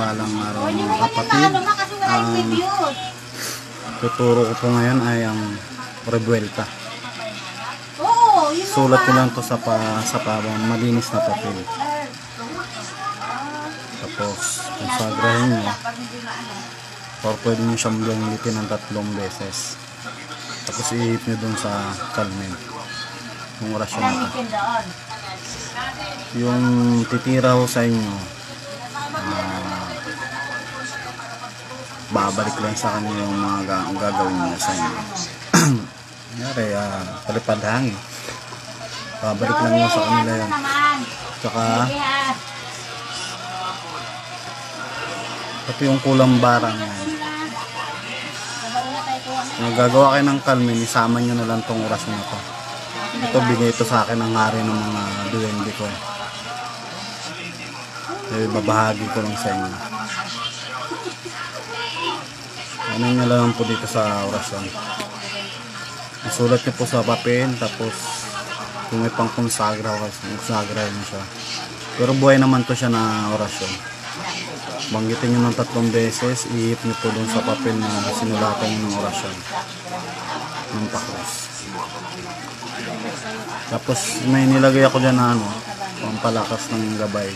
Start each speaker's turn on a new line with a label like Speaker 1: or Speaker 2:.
Speaker 1: mapagpalang araw mga kapatid. Tuturo ko po ngayon ay ang rebuelta. Sulat ko lang to sa malinis na papel. Tapos konsagrahin nyo, or pwede nyo siyang blangitin ng 3 beses. Tapos ihip nyo dun sa kalmen yung orasyon na to. Yung titira ko sa inyo, babalik lang sa kanya yung mga gagawin niya sa inyo. Nangyari, palipad hangin. Babalik lang mo sa kanila yun. Tsaka pati yung kulang barang yan. Kung gagawa kayo ng kalmin, isama nyo na lang tong orasyon na to. Ito, bigay ito sa akin ng hari ng mga duwende ko. Babahagi ko lang sa inyo. Ano nyo lang po dito sa orasyon. Isulat nyo po sa papel, tapos kung may pang konsagra nyo siya. Pero buhay naman to siya na orasyon. Banggitin nyo ng 3 beses, ihip nyo po dun sa papel na sinulatan nyo ng orasyon ng pakros. Tapos may nilagay ako dyan na pampalakas ng gabay.